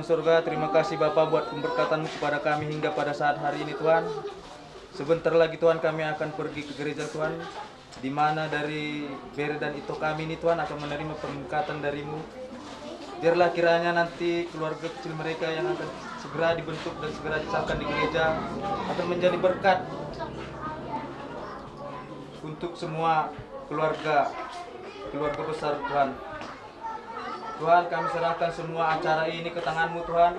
yang surga, terima kasih Bapa buat pemberkatan-Mu kepada kami hingga pada saat hari ini Tuhan. Sebentar lagi Tuhan kami akan pergi ke gereja Tuhan, di mana dari Bere dan Ito kami ini Tuhan akan menerima pemberkatan dari-Mu. Biarlah kiranya nanti keluarga kecil mereka yang akan segera dibentuk dan segera disahkan di gereja akan menjadi berkat untuk semua keluarga besar Tuhan. Tuhan, kami serahkan semua acara ini ke tangan-Mu Tuhan,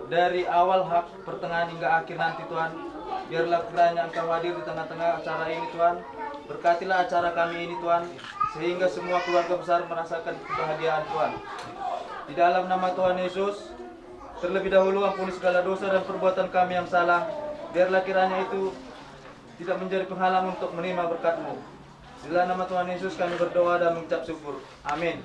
dari awal pertengahan hingga akhir nanti Tuhan. Biarlah kiranya Engkau hadir di tengah-tengah acara ini Tuhan. Berkatilah acara kami ini Tuhan, sehingga semua keluarga besar merasakan kebahagiaan Tuhan. Di dalam nama Tuhan Yesus, terlebih dahulu ampuni segala dosa dan perbuatan kami yang salah. Biarlah kiranya itu tidak menjadi penghalang untuk menerima berkat-Mu. Di dalam nama Tuhan Yesus kami berdoa dan mengucap syukur. Amin.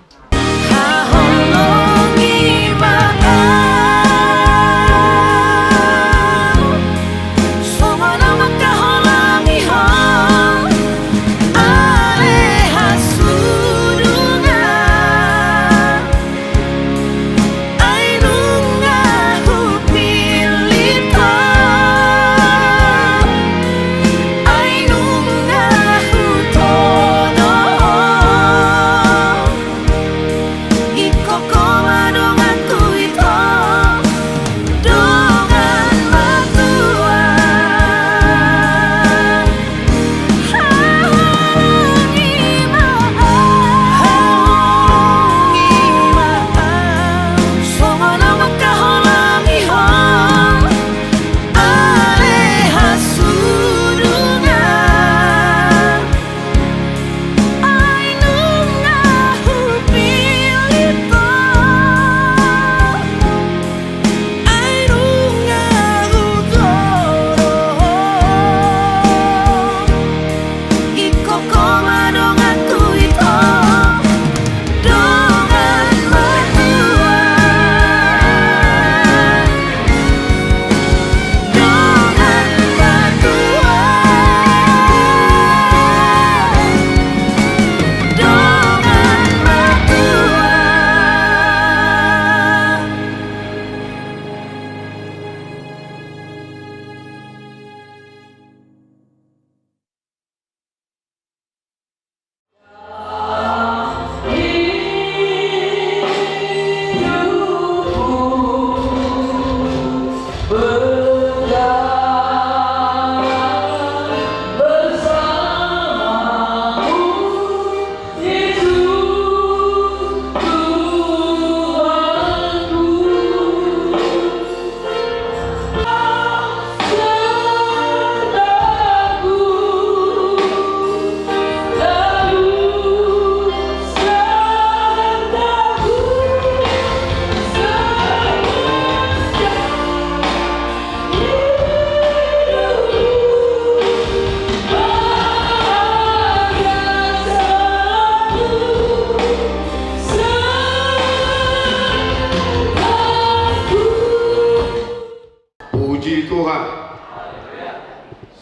Puji Tuhan.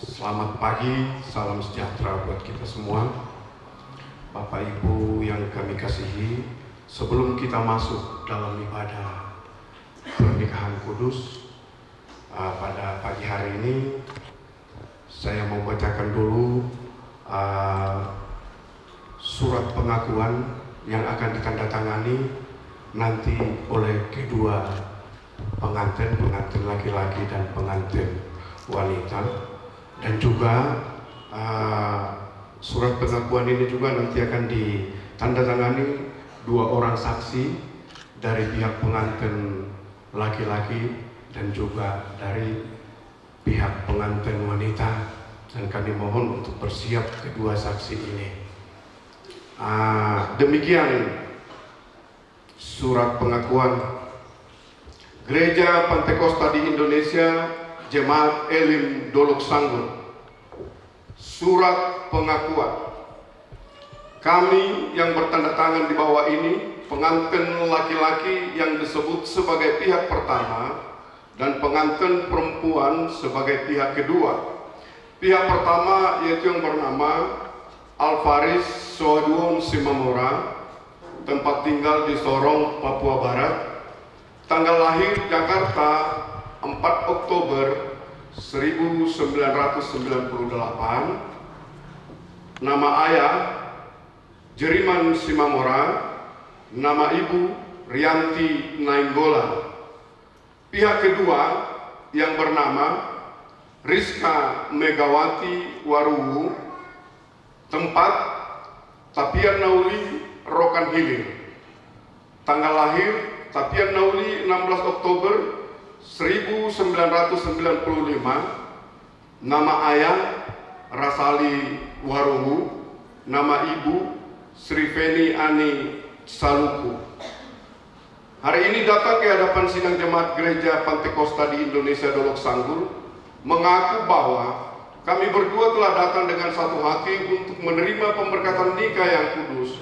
Selamat pagi, salam sejahtera buat kita semua. Bapak Ibu yang kami kasihi, sebelum kita masuk dalam ibadah pernikahan kudus pada pagi hari ini, saya mau bacakan dulu surat pengakuan yang akan ditandatangani nanti oleh kedua pengantin laki-laki dan pengantin wanita, dan juga surat pengakuan ini juga nanti akan ditandatangani dua orang saksi dari pihak pengantin laki-laki dan juga dari pihak pengantin wanita, dan kami mohon untuk bersiap kedua saksi ini. Demikian surat pengakuan Gereja Pantekosta di Indonesia, Jemaat Elim Dolok Sanggur. Surat pengakuan. Kami yang bertanda tangan di bawah ini, pengantin laki-laki yang disebut sebagai pihak pertama dan pengantin perempuan sebagai pihak kedua. Pihak pertama yaitu yang bernama Alvaris Soaduon Simamora, tempat tinggal di Sorong, Papua Barat. Tanggal lahir Jakarta 4 Oktober 1998. Nama ayah Jeriman Simamora, nama ibu Rianti Nainggolan. Pihak kedua yang bernama Rizka Megawati Waruwu, tempat Tapian Nauli, Rokan Hilir. Tanggal lahir Tapian Nauli 16 Oktober 1995. Nama ayah Rasali Waruwu, nama ibu Sri Feni Ani Saluku. Hari ini datang ke hadapan sidang jemaat gereja Pantekosta di Indonesia Dolok Sanggul, mengaku bahwa kami berdua telah datang dengan satu hati untuk menerima pemberkatan nikah yang kudus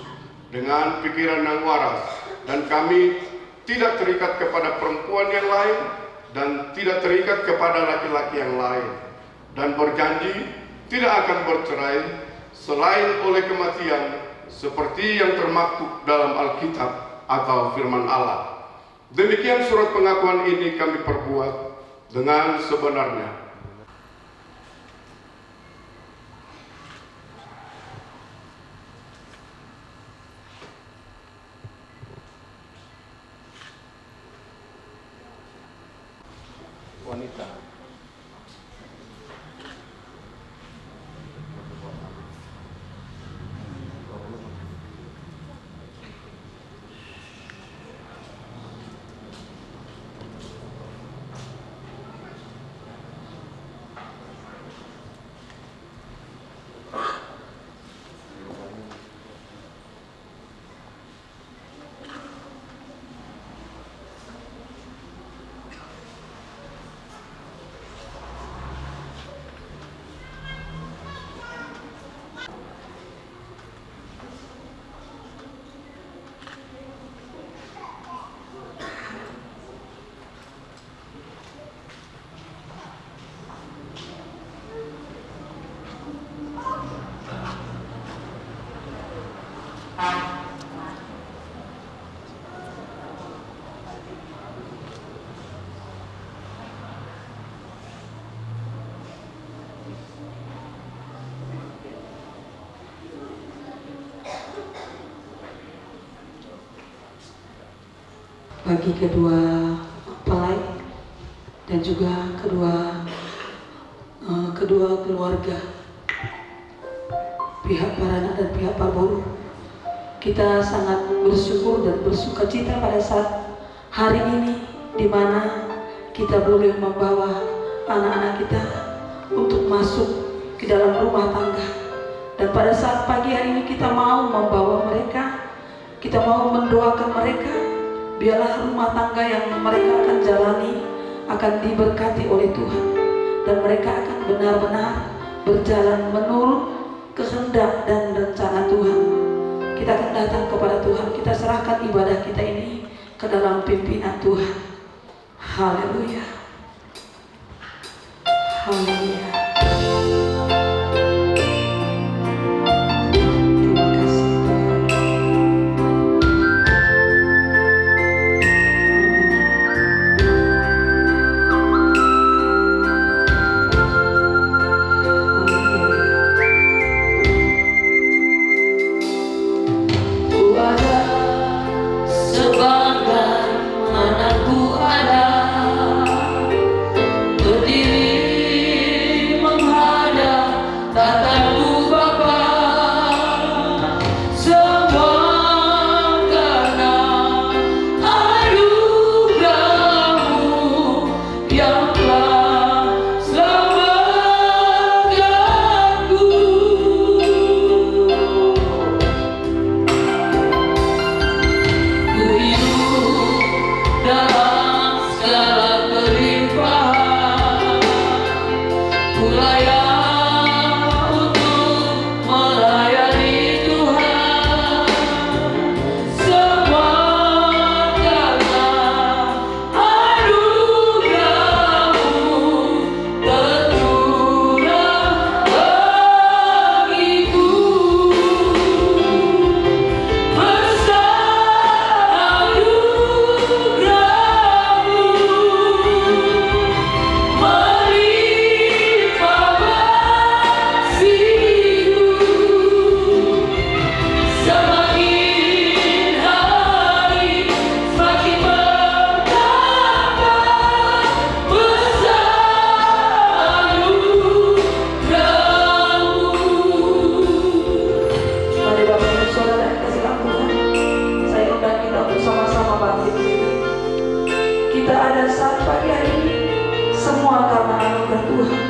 dengan pikiran yang waras, dan kami tidak terikat kepada perempuan yang lain dan tidak terikat kepada laki-laki yang lain, dan berjanji tidak akan bercerai selain oleh kematian seperti yang termaktub dalam Alkitab atau firman Allah. Demikian surat pengakuan ini kami perbuat dengan sebenarnya. Wanita. Bagi kedua mempelai dan juga kedua keluarga, pihak Parana dan pihak Parboru, kita sangat bersyukur dan bersuka cita pada saat hari ini, di mana kita boleh membawa anak-anak kita untuk masuk ke dalam rumah tangga. Dan pada saat pagi hari ini kita mau membawa mereka, kita mau mendoakan mereka, biarlah rumah tangga yang mereka akan jalani akan diberkati oleh Tuhan, dan mereka akan benar-benar berjalan menurut kehendak dan rencana Tuhan. Kita akan datang kepada Tuhan, kita serahkan ibadah kita ini ke dalam pimpinan Tuhan. Haleluya. Haleluya. Berdiri Tuhan.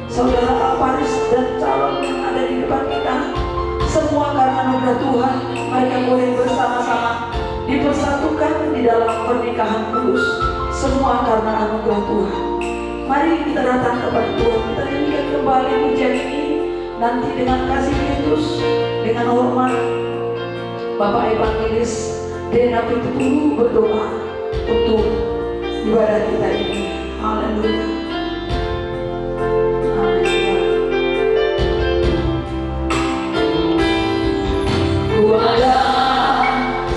Saudara Alparis dan calon yang ada di depan kita, semua karena anugerah Tuhan, mereka boleh bersama-sama dipersatukan di dalam pernikahan kudus. Semua karena anugerah Tuhan. Mari kita datang kepada Tuhan, kita nyanyikan kembali pujian ini. Nanti dengan kasih Kristus, dengan hormat Bapak Evangelis Dena Pitupulu berdoa untuk ibadah kita ini. Haleluya. Ku ada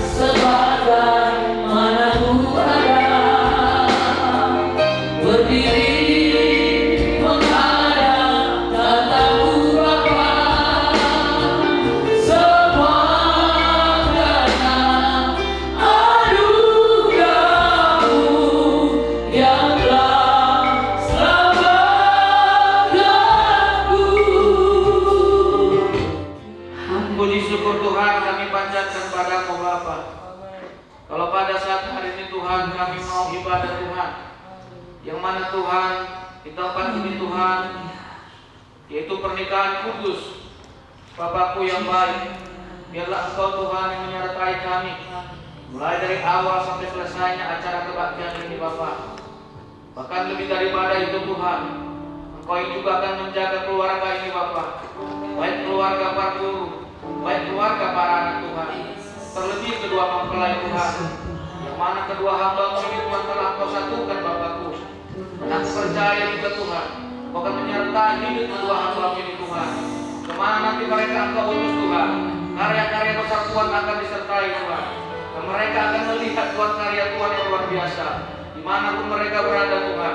sebagai mana ku ada, berdiri menghadap tatamu Bapa. Semua karena anugerah-Mu yang telah selamatkanku. Puji syukur Tuhan kami panjatkan padamu Bapa. Kalau pada saat hari ini Tuhan kami mau ibadah Tuhan, yang mana Tuhan di tempat ini Tuhan, yaitu pernikahan kudus Bapakku yang baik, biarlah Engkau Tuhan yang menyertai kami mulai dari awal sampai selesainya acara kebaktian ini Bapa. Bahkan lebih daripada itu Tuhan, Engkau yang juga akan menjaga keluarga ini Bapa, baik keluarga para guru, baik keluarga para anak Tuhan, terlebih kedua mempelai Tuhan, yang mana kedua hamba-Mu ini Tuhan telah Engkau satukan Bapakku. Dan aku percaya juga Tuhan, Engkau akan menyertai hidup kedua hamba-Mu ini Tuhan, kemana nanti mereka Engkau utus Tuhan, karya-karya besar Tuhan akan disertai Tuhan, dan mereka akan melihat Tuhan karya Tuhan yang luar biasa, dimanapun mereka berada Tuhan,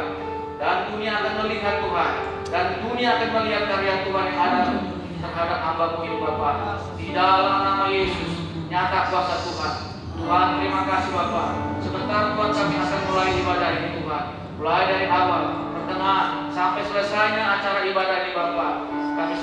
dan dunia akan melihat Tuhan, dan dunia akan melihat karya Tuhan yang ada terhadap hamba-Mu ini Bapa. Di dalam nama Yesus, nyata kuasa Tuhan. Tuhan, terima kasih Bapa. Sebentar Tuhan kami akan mulai ibadah ini Tuhan, mulai dari awal, pertengahan, sampai selesainya acara ibadah ini Bapa. Kami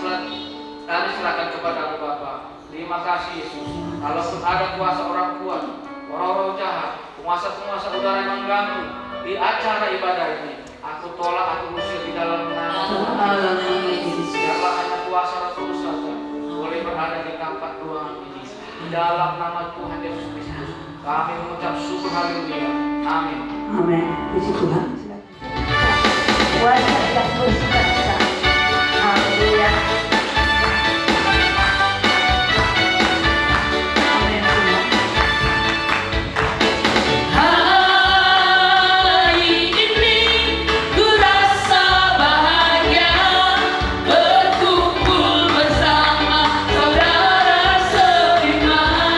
serahkan kepada-Mu Bapa. Terima kasih Yesus. Kalaupun ada kuasa orang kuat, roh-roh jahat, penguasa-penguasa udara yang mengganggu di acara ibadah ini, aku tolak, aku usir di dalam nama Tuhan. Biarlah hanya kuasa Roh Kudus saja boleh berada di tempat ruangan ini. Di dalam nama Tuhan Yesus Kristus, kami mengucap syukur, haleluya. Amin. Amin. Puji Tuhan. Wajah yang bersukacita. Haleluya. Amin Tuhan. Hari ini ku rasa bahagia berkumpul bersama saudara seiman.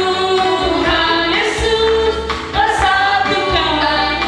Tuhan Yesus bersatukan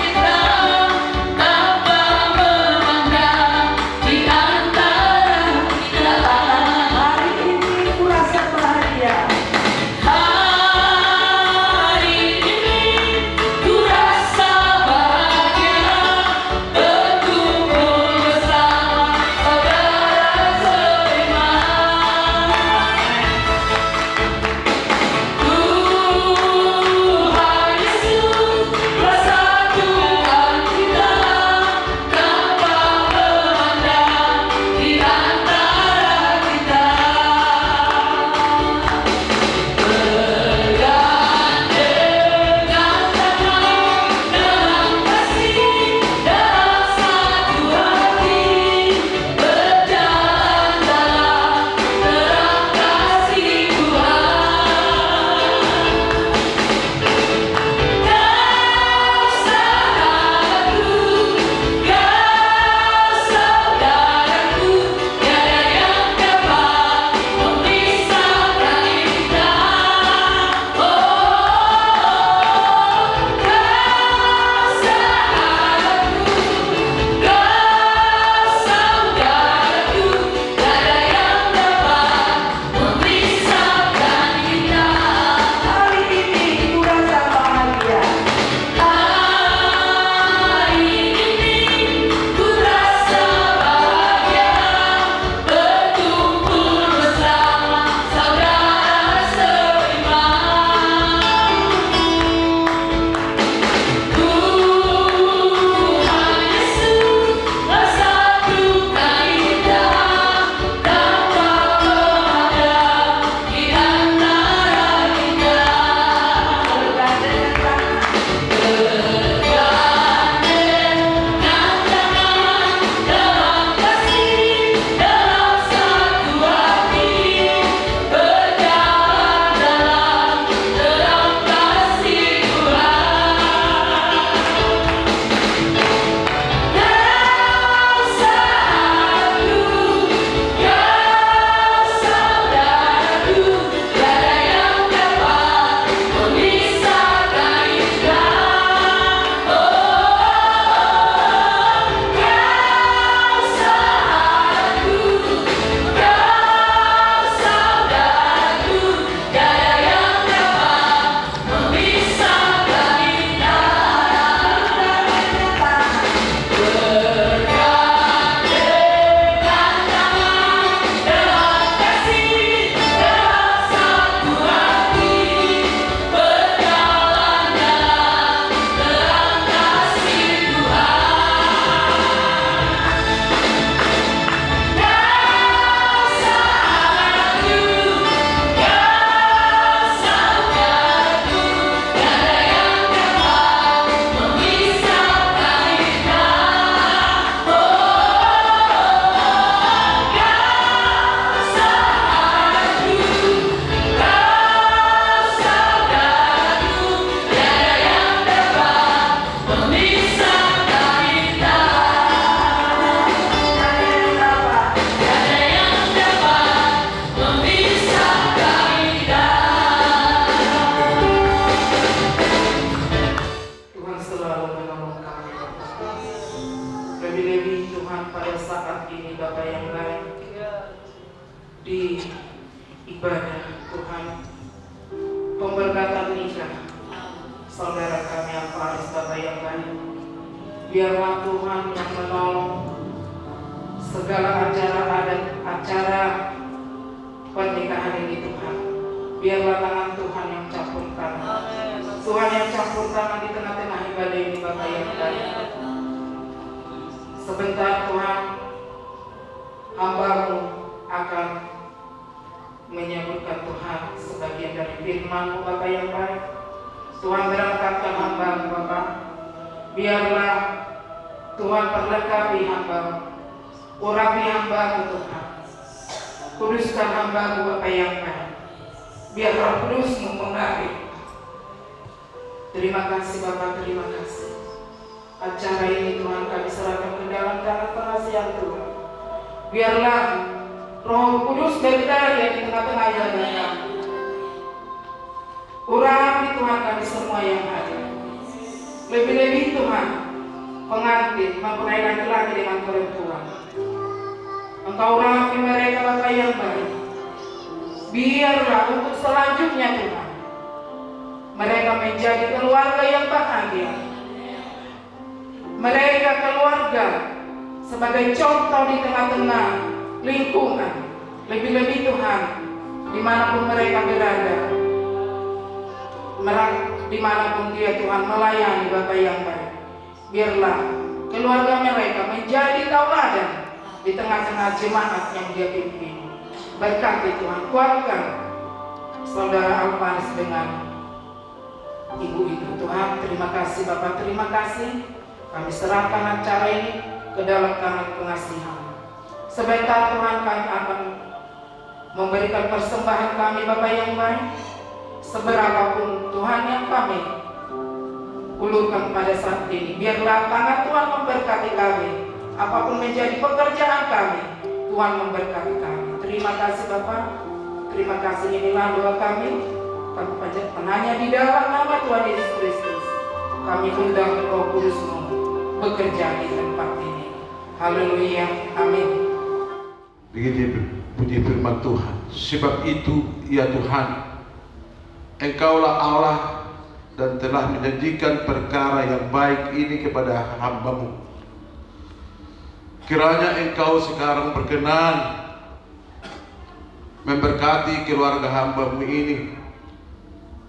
pada saat ini Bapak yang baik di ibadah Tuhan, pemberkatan nikah saudara kami Alfaris Bapak yang baik. Biarlah Tuhan yang menolong segala acara pernikahan ini Tuhan. Biarlah tangan Tuhan yang campur tangan. Tuhan yang campur tangan di tengah-tengah ibadah ini Bapak yang baik. Sebentar Tuhan, hamba-Mu akan menyebutkan Tuhan sebagian dari firman-Mu Bapak yang baik. Tuhan berangkatkan hamba-Mu Bapak. Biarlah Tuhan perlengkapi hamba-Mu, urapi hamba-Mu Tuhan. Kuduskan hamba-Mu Bapak yang baik. Biar Roh Kudus-Mu mengalir. Terima kasih Bapak, terima kasih. Acara ini Tuhan kami serahkan ke dalam tangan pengasihan Tuhan. Biarlah Roh Kudus berkarya di tengah-tengah ibadah kami. Urapi Tuhan kami semua yang ada. Lebih-lebih Tuhan, pengantin mempelai laki-laki dengan perempuan. Engkau urapi mereka Bapak yang baik. Biarlah untuk selanjutnya Tuhan, mereka menjadi keluarga yang bahagia. Mereka keluarga sebagai contoh di tengah-tengah lingkungan. Lebih-lebih Tuhan, dimanapun mereka berada, dimanapun dia Tuhan melayani Bapa yang baik. Biarlah keluarga mereka menjadi tauladan di tengah-tengah jemaat yang dia pimpin. Berkati Tuhan, kuatkan saudara Alfaris dengan ibu itu. Tuhan, terima kasih Bapak, terima kasih. Kami serahkan acara ini ke dalam tangan pengasihan. Sebentar Tuhan kami akan memberikan persembahan kami Bapak yang baik. Seberapapun Tuhan yang kami ulurkan pada saat ini, biarlah tangan Tuhan memberkati kami. Apapun menjadi pekerjaan kami, Tuhan memberkati kami. Terima kasih Bapak, terima kasih. Inilah doa kami panjat penanya di dalam nama Tuhan Yesus Kristus. Kami undang Roh Kudus-Mu bekerja di tempat ini. Haleluya, amin. Begitu puji firman Tuhan. Sebab itu ya Tuhan, Engkaulah Allah dan telah menjanjikan perkara yang baik ini kepada hamba-Mu. Kiranya Engkau sekarang berkenan memberkati keluarga hamba-Mu ini,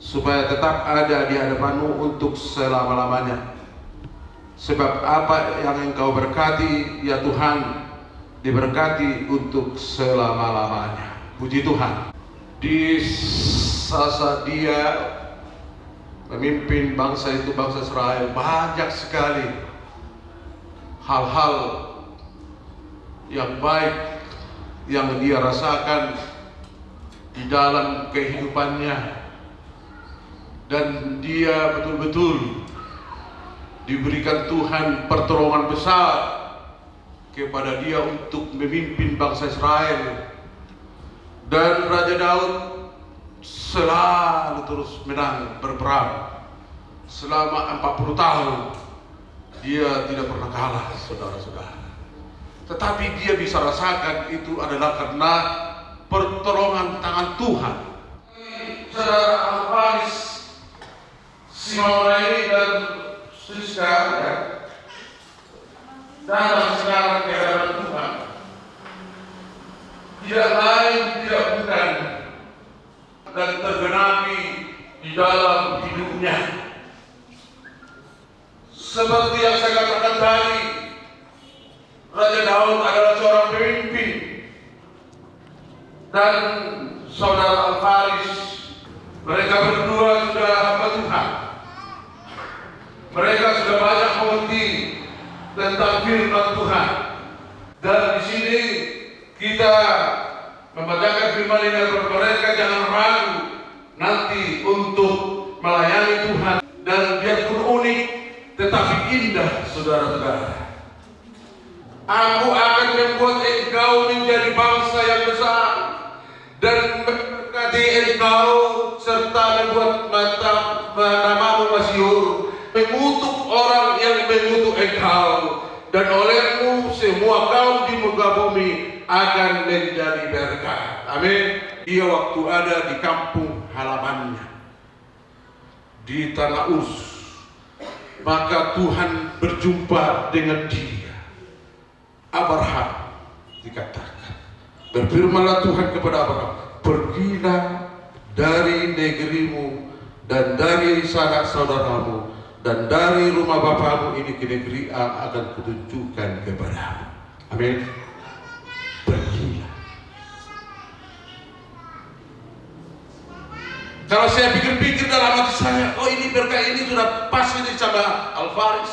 supaya tetap ada di hadapan-Mu untuk selama-lamanya. Sebab apa yang Engkau berkati ya Tuhan, diberkati untuk selama-lamanya. Puji Tuhan. Di saat dia memimpin bangsa itu, bangsa Israel, banyak sekali hal-hal yang baik yang dia rasakan di dalam kehidupannya, dan dia betul-betul diberikan Tuhan pertolongan besar kepada dia untuk memimpin bangsa Israel. Dan Raja Daud selalu terus menang berperang selama 40 tahun. Dia tidak pernah kalah, saudara-saudara. Tetapi dia bisa rasakan itu adalah karena pertolongan tangan Tuhan. Saudara Alfaris, Simone dan Siska ya, datang sekarang ke hadapan Tuhan. Tidak lain, tidak bukan, dan tergenapi di dalam hidupnya. Seperti yang saya katakan tadi, Raja Daud adalah seorang pemimpin, dan saudara Alfaris, mereka berdua sudah hamba Tuhan. Mereka sudah banyak mengerti tentang firman Tuhan. Dan di sini kita membacakan firman ini agar mereka jangan ragu nanti untuk melayani Tuhan. Dan biarpun unik, tetapi indah, saudara-saudara. Aku akan membuat engkau menjadi bangsa yang besar dan memberkati engkau, serta membuat namamu masyhur, mengutuk orang yang mengutuk engkau, dan olehmu semua semua kaum di muka bumi akan menjadi berkat. Amin. Dia waktu ada di kampung halamannya di tanah Uz, maka Tuhan berjumpa dengan dia. Abraham dikatakan, berfirmanlah Tuhan kepada Abraham, pergilah dari negerimu dan dari sanak saudaramu dan dari rumah bapamu ini ke negeri yang akan kutunjukkan kepadamu. Amin. Pergilah. Kalau saya pikir-pikir dalam hati saya, oh ini berkat ini sudah pas ini sama Alvaris.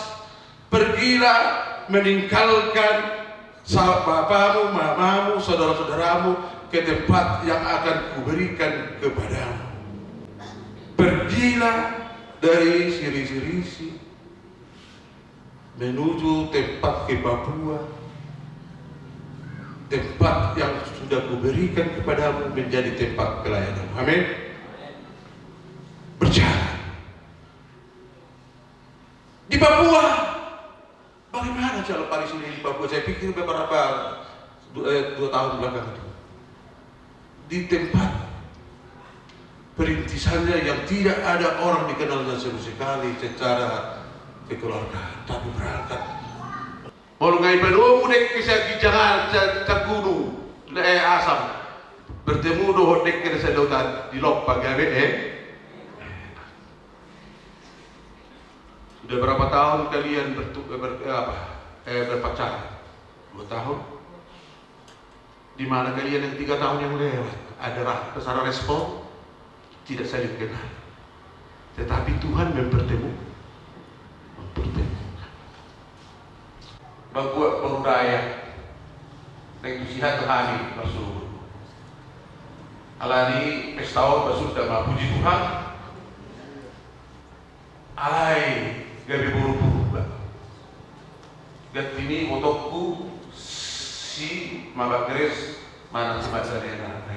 Pergilah meninggalkan bapamu, mamamu, saudara-saudaramu ke tempat yang akan kuberikan kepadamu. Pergilah dari Sirisi menuju tempat ke Papua, tempat yang sudah kuberikan kepadamu menjadi tempat pelayanan. Amin. Berjalan di Papua. Bagaimana cara Paris ini di Papua? Saya pikir beberapa 2 tahun belakangan itu di tempat perintisannya yang tidak ada orang dikenalnya sama sekali secara kekeluargaan, tapi berangkat. Orang ngai penuh dek kisah jangan terkudu asam bertemu doh dek kisah dotan di lompa gawe Sudah berapa tahun kalian berpacaran? 2 tahun. Di mana kalian yang 3 tahun yang lewat ada besar respon? Tidak saling kenal, tetapi Tuhan mempertemukan. Membuat budaya negosiasi hari masuk. Alani pestawat masuk dan puji Tuhan. Alai gabi buru-buru. Gatini motokku si mabakres mana sebagian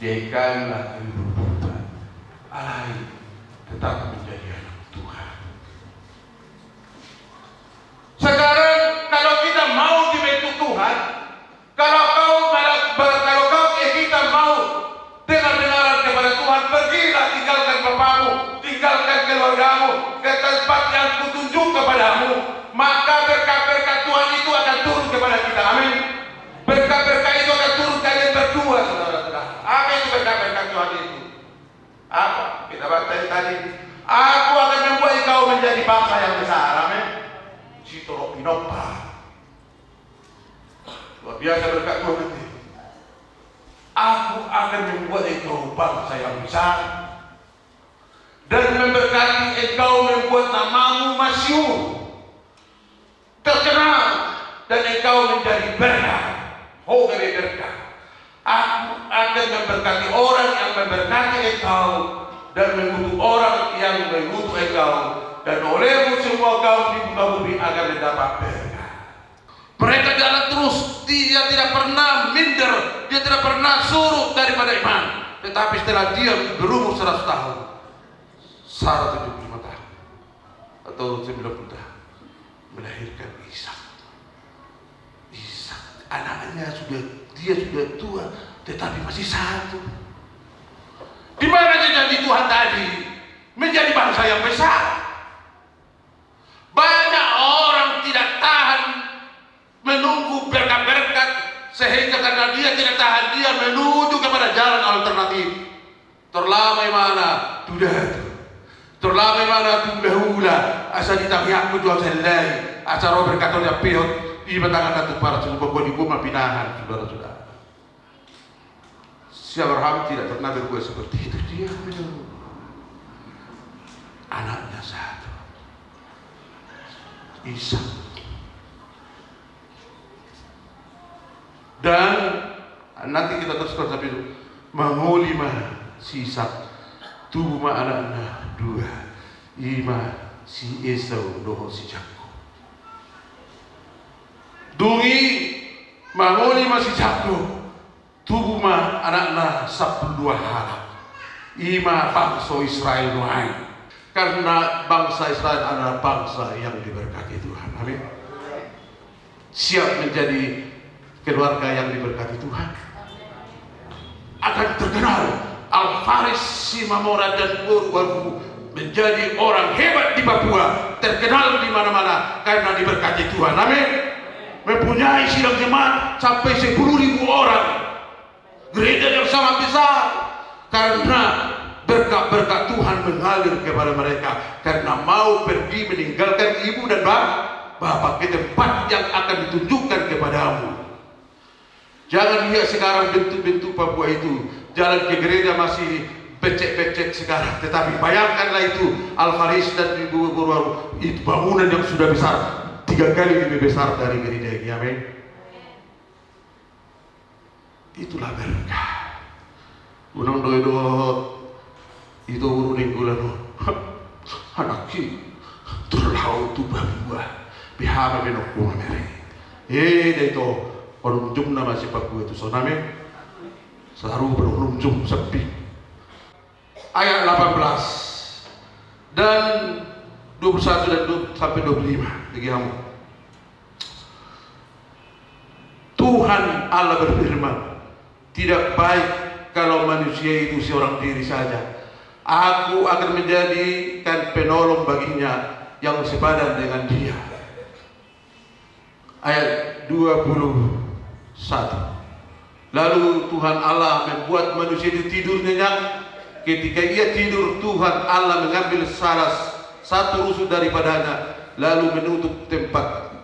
diaikanlah berubah. Alai tetap menjadi anak Tuhan. Sekarang kalau kita mau dibentuk Tuhan, kalau kau kita mau dengar-dengaran kepada Tuhan, pergilah tinggalkan bapamu, tinggalkan keluargamu ke tempat yang kutunjuk kepadamu, maka berkat-berkat Tuhan itu akan turun kepada kita. Amin. Berkat-berkat itu akan turun kalian berdua, saudara-saudara. Apa itu berkat-berkat Tuhan itu? Apa? Kita baca tadi. Aku akan membuat kau menjadi bangsa yang besar. Amin. Citoro pinopa. Luar biasa berkat Tuhan itu. Aku akan membuat engkau bangsa yang besar dan memberkati engkau, membuat namamu masyhur, terkenal, dan engkau menjadi berkat. Oh, dari berkat. Aku akan memberkati orang yang memberkati engkau dan mengutuk orang yang mengutuk engkau, dan olehmu semua kaum di muka bumi akan mendapat berkat. Mereka jalan terus, dia tidak pernah minder, dia tidak pernah surut daripada iman. Tetapi setelah dia berumur 100 tahun, Sarah 75 tahun atau 90 tahun, melahirkan Ishak. Anaknya dia sudah tua, tetapi masih satu. Di mana dia jadi Tuhan tadi? Menjadi bangsa yang besar. Banyak orang tidak tahan menunggu berkat-berkat, sehingga karena dia tidak tahan, dia menuju kepada jalan alternatif. Terlamai mana? Dudah. Terlamai mana? Dudah. Asal ditamiak jual selai. Asal Robert katanya piot. Di batangan itu para sumber di rumah pinahan, saudara-saudara. Si Abraham tidak pernah berbuat seperti itu. Dia menunggu anaknya satu, Ishak. Dan nanti kita teruskan sampai itu. Mengolima si Ishak, tubuh anak-anak 2, ima si Esau doho si Jakob. Dungi mangoli masih Jakob, tubuh mah anak-anak 12 harap. Ima bangsa Israel nuhai. Karena bangsa Israel adalah bangsa yang diberkati Tuhan. Amin. siap menjadi keluarga yang diberkati Tuhan. Akan terkenal Alvaris Simamora dan Boru menjadi orang hebat di Papua, terkenal di mana-mana karena diberkati Tuhan. Amin. Mempunyai sidang jemaat sampai 10.000 orang, gereja yang sangat besar karena berkat-berkat Tuhan mengalir kepada mereka karena mau pergi meninggalkan ibu dan bapak ke tempat yang akan ditunjukkan kepadamu. Jangan lihat sekarang bentuk-bentuk Papua itu, jalan ke gereja masih becek-becek sekarang, tetapi bayangkanlah itu Alvaris dan Ibu Boru, itu bangunan yang sudah besar 3 kali lebih besar dari gereja ini. Amin. Itulah berkah. Gunung doido itu urunin gulano anaki terlalu tu Papua bihama benokku mere itu orang jumna masih Papua itu soname saru belum jum sepi. Ayat 18 dan 21 dan sampai 25 bagi kamu. Tuhan Allah berfirman, tidak baik kalau manusia itu seorang diri saja. Aku akan menjadikan penolong baginya yang sepadan dengan dia. Ayat 21. Lalu Tuhan Allah membuat manusia itu tidur nyenyak. Ketika ia tidur, Tuhan Allah mengambil salah satu rusuk daripadanya, lalu menutup tempat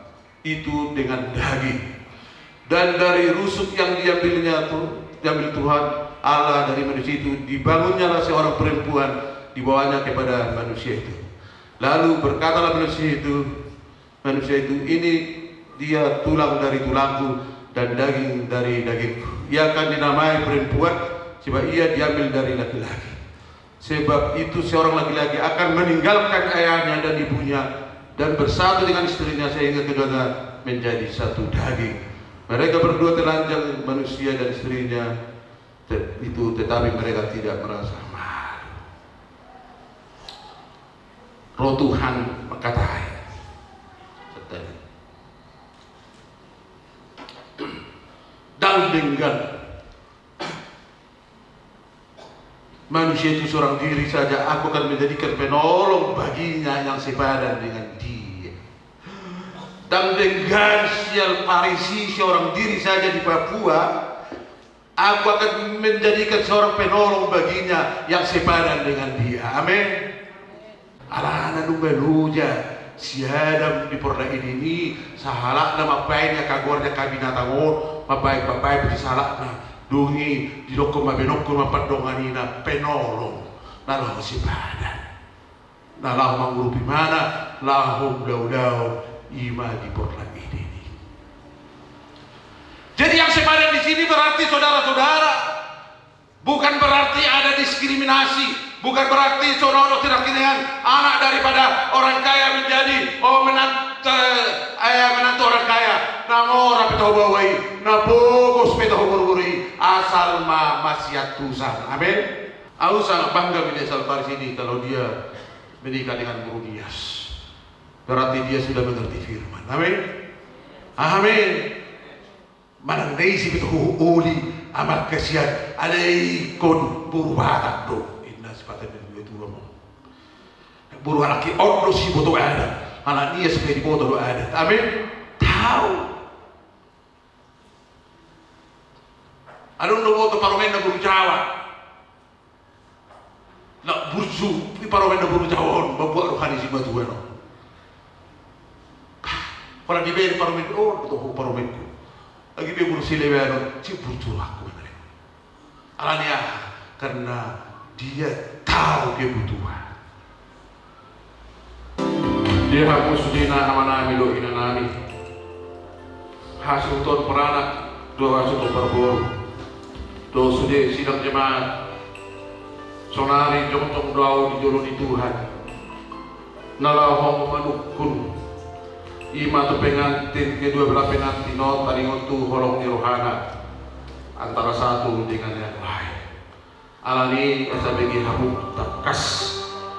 itu dengan daging. Dan dari rusuk yang diambil Tuhan Allah dari manusia itu, dibangunnyalah seorang perempuan dibawanya kepada manusia itu. Lalu berkatalah manusia itu, ini dia tulang dari tulangku dan daging dari dagingku. Ia akan dinamai perempuan sebab ia diambil dari laki-laki. Sebab itu seorang laki-laki akan meninggalkan ayahnya dan ibunya dan bersatu dengan istrinya sehingga keduanya menjadi satu daging. Mereka berdua telanjang, manusia dan istrinya itu, tetapi mereka tidak merasa malu. Roh Tuhan mengatakan, dan dengan manusia itu seorang diri saja, aku akan menjadikan penolong baginya yang sepadan dengan dia. Dan dengan sial Parisi seorang diri saja di Papua, aku akan menjadikan seorang penolong baginya yang sepadan dengan dia. Amin. Alana numbeluja siadam di porda ini sahalak nama baiknya kagornya kabinatangon mabaik di salakna dungi di doko mabenoko mapadonganina penolong nalahu sepadan nalahu mangurupi mana lahum daudau ima di porda ini. Jadi yang sepadan di sini berarti saudara-saudara, bukan berarti ada diskriminasi, bukan berarti saudara tidak dengan anak daripada orang kaya menjadi menantu orang kaya. Namo rapi tahu bawai, nabogos petahu buru-buri asal maksiat Tuhan. Amin. Aku sangat bangga bila Alvaris ini kalau dia menikah dengan Guru Nias. Berarti dia sudah mengerti firman. Amin. Amin. Manang naisip itu uli amat kasihan alaikon buru batak do inna sepatah itu mo buru alaki ondo si boto ada anak dia sebagai boto do ada. Amin. Tahu adon do boto paromen na buru Jawa la burju ni paromen na buru Jawa babuak rohani si batu no para diberi paromen betul paromenku lagi dia berusia lebanon cipur curahku alania karena dia tahu kebutuhan. Dia hapus dina amanami lo inanami hasil ton peranak dua hasil ton perboru do sudah sidang jemaat sonari jongtong doa dijoloni Tuhan nalahong manukun ima tu pengantin kedua belah pengantin no taringon tu holong ni rohana antara satu dengan yang lain. Alani asa bagi habuk takas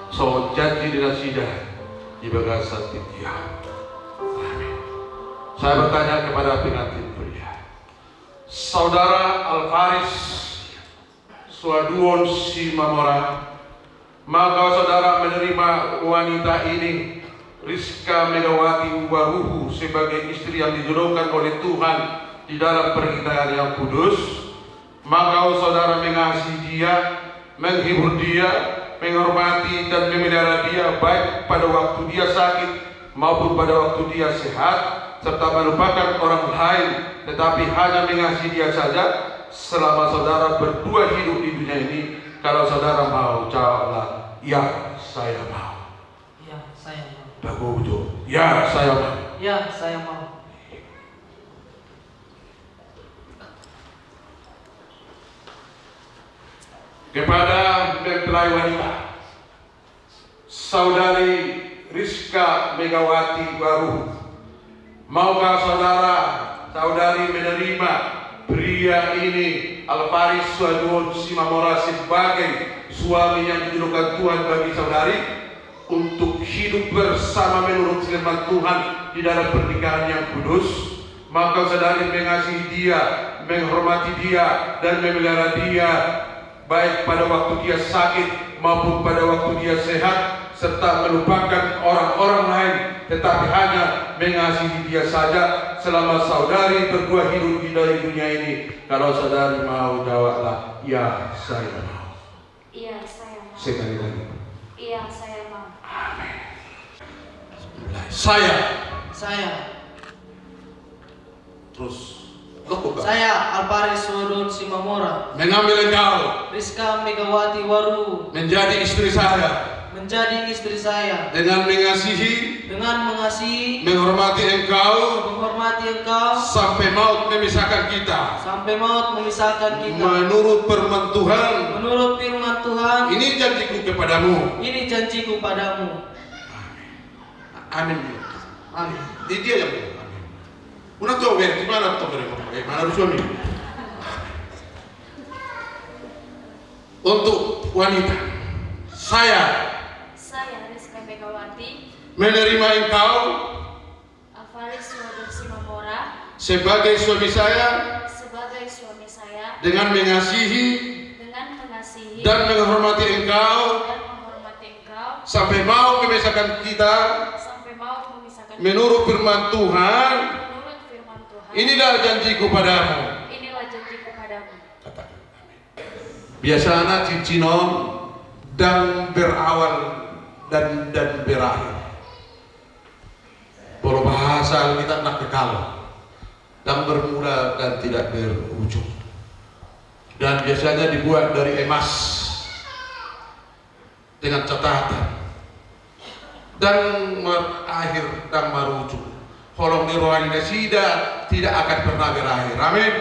so janji dengan sidah di bagasan titia. Amin. Saya bertanya kepada pengantin pria, Saudara Alvaris Swaduon Simamora, maka saudara menerima wanita ini, Rizka Megawati Waruhu, sebagai istri yang dijodohkan oleh Tuhan di dalam pernikahan yang kudus. Maka saudara mengasihi dia, menghibur dia, menghormati dan memelihara dia, baik pada waktu dia sakit maupun pada waktu dia sehat, serta melupakan orang lain, tetapi hanya mengasihi dia saja selama saudara berdua hidup di dunia ini. Kalau saudara mau, jawablah, ya saya mau. Ya, saya mau. Dagujo, ya saya mau. Ya, saya mau. Kepada mempelai wanita, Saudari Rizka Megawati Waruhu, maukah saudari menerima pria ini, Alvaris Swaduon Simamora, sebagai suami yang dijodohkan Tuhan bagi saudari, untuk hidup bersama menurut firman Tuhan di dalam pernikahan yang kudus? Maka saudari mengasihi dia, menghormati dia, dan memelihara dia, baik pada waktu dia sakit maupun pada waktu dia sehat, serta melupakan orang-orang lain, tetapi hanya mengasihi dia saja selama saudari berdua hidup di dari dunia ini. Kalau saudari mau, jawablah, ya saya mau. Iya, saya mau. Sekali lagi. Iya, saya mau. Amin. Saya Terus lakukan. Saya Alvaris Swaduon Simamora, Mengambil engkau Rizka Megawati Waruhu, menjadi istri saya, menjadi istri saya, dengan mengasihi, menghormati engkau, sampai maut memisahkan kita. Menurut firman Tuhan. Ini janjiku kepadamu. Amin. Amin. Dia yang bilang amin. Una tuh gimana tuh bagaimana suami? Untuk wanita, saya Rizka Megawati menerima engkau Alvaris Swaduon Simamora sebagai suami saya, dengan mengasihi dan menghormati engkau, sampai mau memisahkan kita. Menurut firman Tuhan, inilah janjiku padamu. Katakan amin. Biasanya cincinon dan berawal dan berakhir. Berbahasa kita nak kekal dan bermula dan tidak berujung. Dan biasanya dibuat dari emas dengan catatan dan berakhir dan merujuk. Holong di rohani nasida tidak akan pernah berakhir. Amin.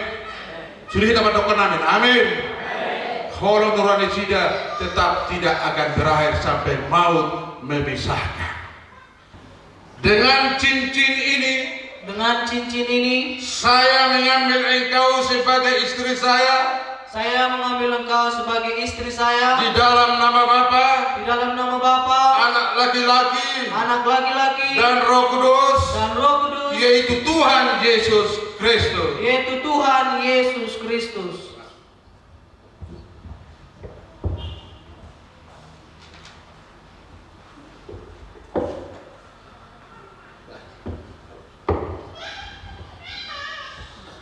Sudah kita mendoakan amin. Amin. Holong di rohani nasida tetap tidak akan berakhir sampai maut memisahkan. Dengan cincin ini, saya mengambil engkau sebagai istri saya. Di dalam nama Bapa, Anak laki-laki, dan Roh Kudus, yaitu Tuhan Yesus Kristus.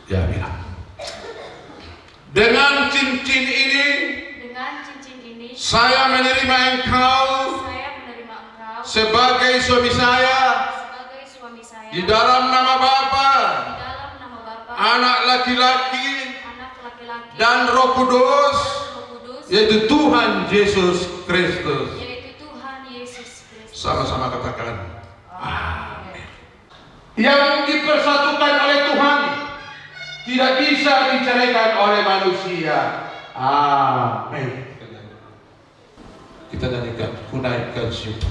Ya, bilang. Dengan cincin ini, saya menerima engkau sebagai suami saya. Di dalam nama Bapa, Anak laki-laki, dan Roh Kudus, yaitu Tuhan Yesus Kristus. Sama-sama katakan amin. Yang dipersatukan oleh Tuhan tidak bisa diceraikan oleh manusia. Amin. Kita nyanyikan, ku naikkan syukur.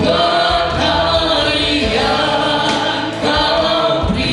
Buat hari yang kau beri.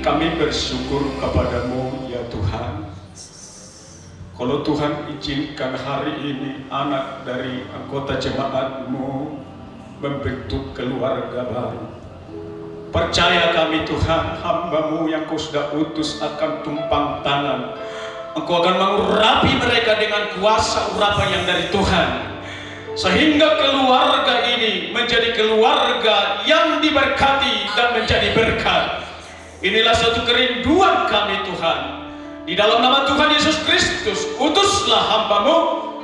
kami bersyukur kepadamu ya Tuhan. Kalau Tuhan izinkan hari ini anak dari anggota jemaat-Mu membentuk keluarga baru. Percaya kami Tuhan, hamba-Mu yang Kau sudah utus akan tumpang tangan. Engkau akan mengurapi mereka dengan kuasa urapan yang dari Tuhan. Sehingga keluarga ini menjadi keluarga yang diberkati dan menjadi berkat. Inilah satu kerinduan kami Tuhan. Di dalam nama Tuhan Yesus Kristus, utuslah hamba-Mu,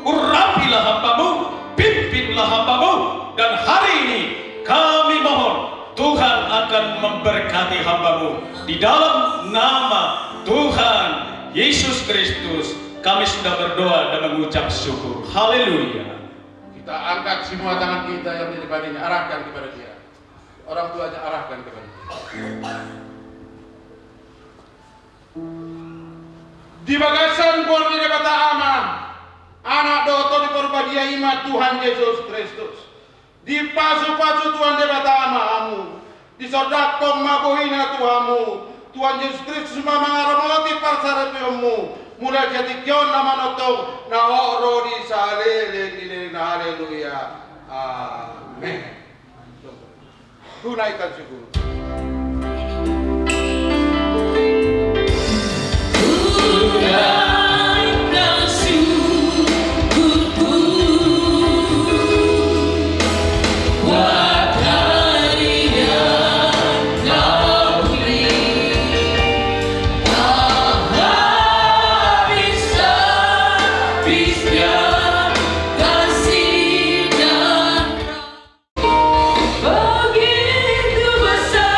urapilah hamba-Mu, pimpinlah hamba-Mu. Dan hari ini kami mohon Tuhan akan memberkati hamba-Mu. Di dalam nama Tuhan Yesus Kristus kami sudah berdoa dan mengucap syukur. Haleluya. Kita angkat semua tangan kita yang di depannya, arahkan kepada dia. Orang tuanya arahkan kepada dia. Di bagasan bordi bata aman, anak doto di perbadia imat Tuhan Yesus Kristus. Di pasu-pasu Tuhan di bata amamu, di sodakong mabuhina Tuhanmu, Tuhan Yesus Kristus mengaramoti parsarapimu, mulai jadi kion nama notong, na oro di salele di haleluya, amin. Tunaikan syukur. Begitu besar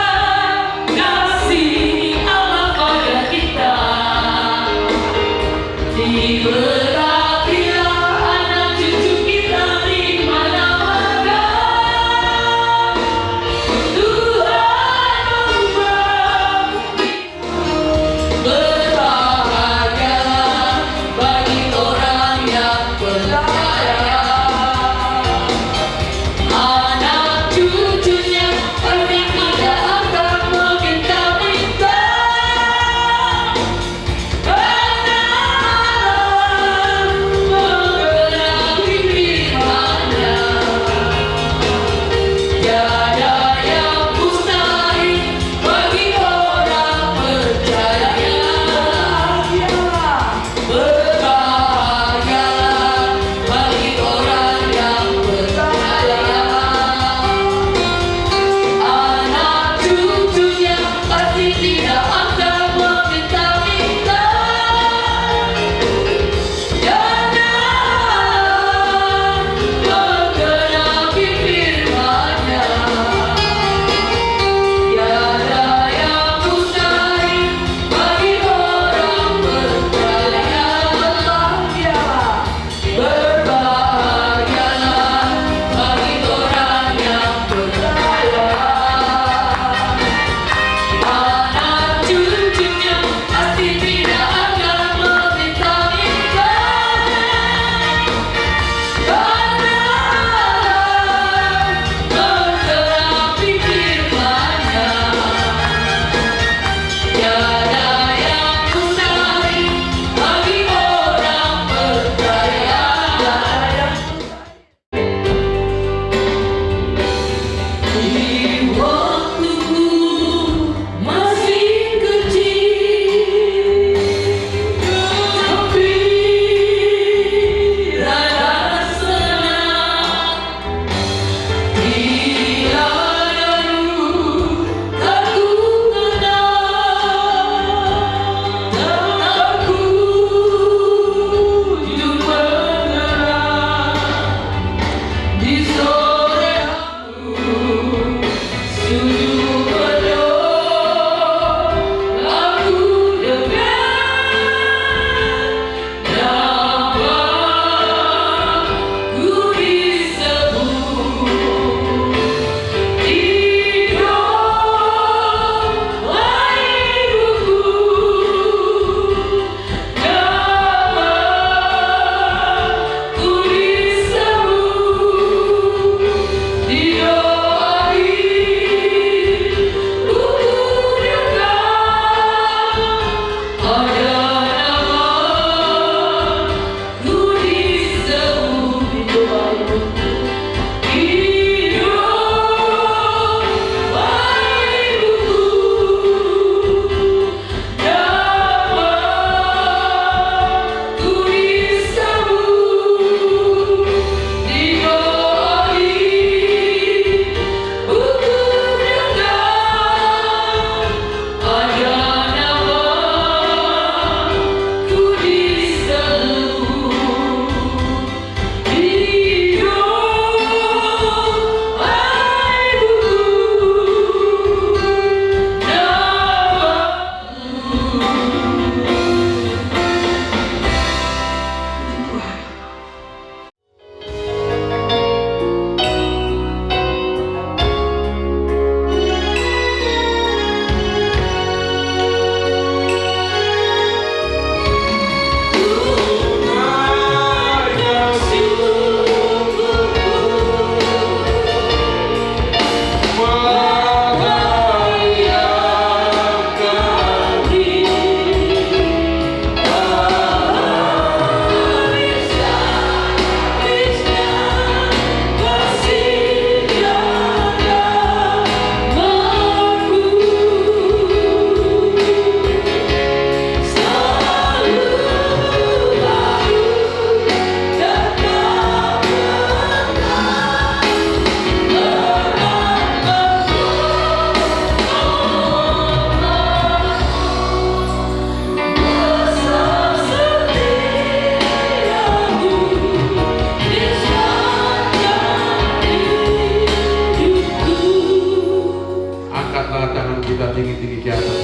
tangan kita tinggi-tinggi ke atas.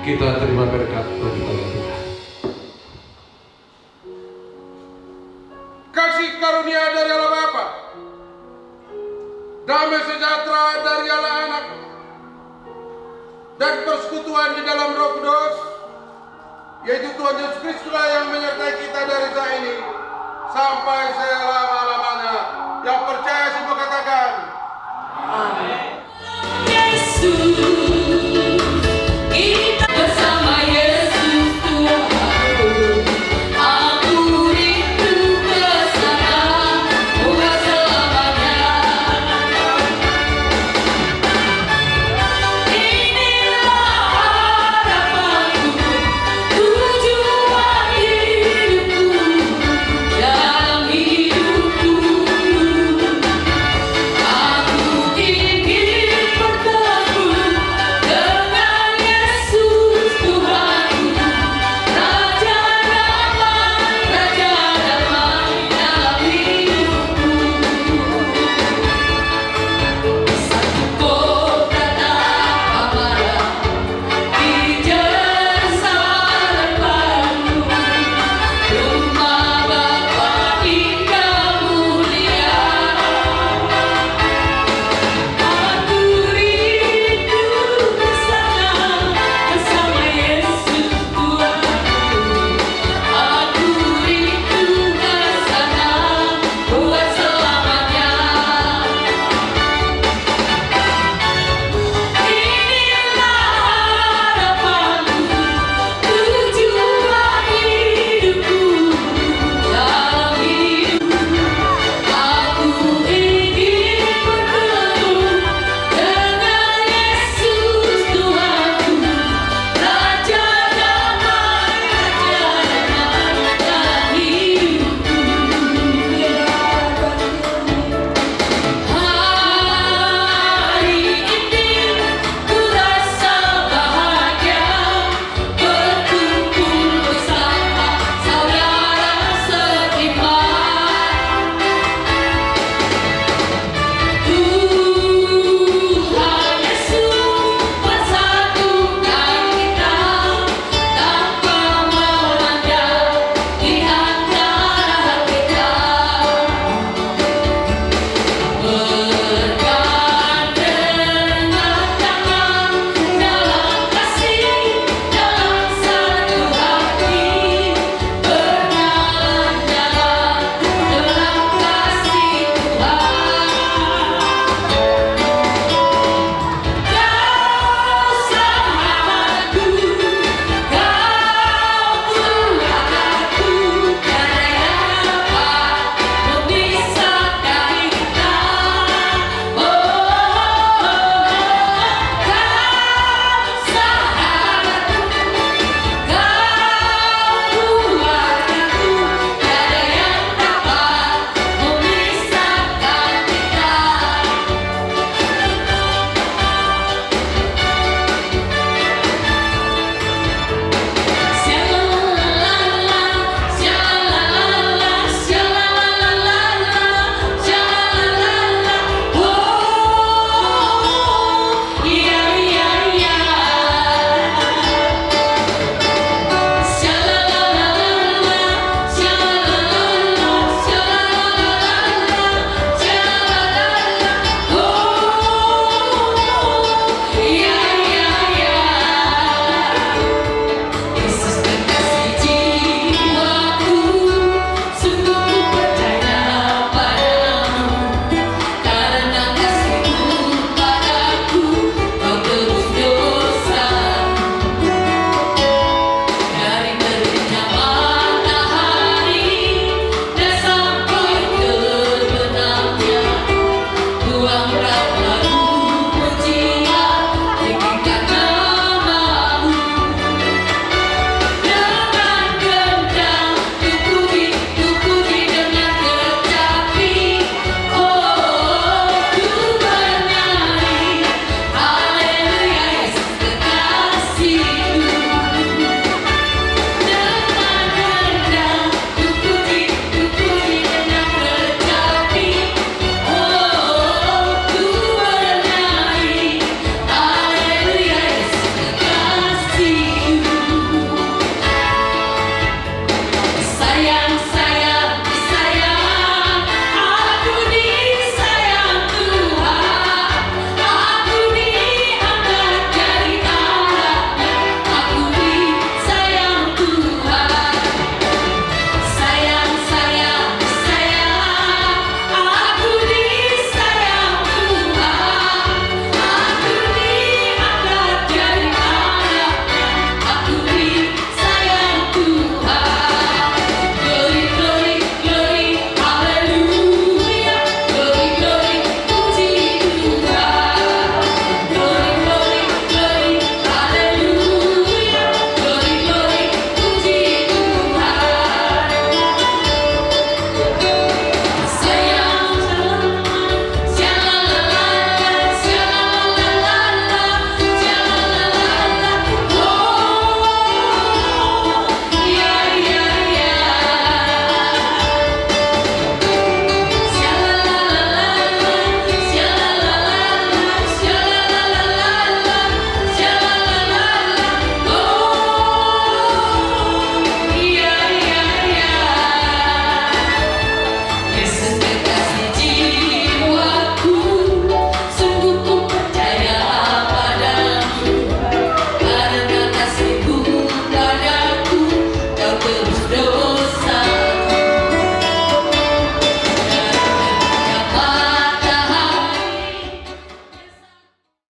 Kita terima berkat daripada Tuhan. Kasih karunia dari Allah Bapa, damai sejahtera dari Allah Anak, dan persekutuan di dalam Roh Kudus, yaitu Tuhan Yesus Kristus yang menyertai kita dari saat ini sampai selama-lamanya. Yang percaya semua katakan amin.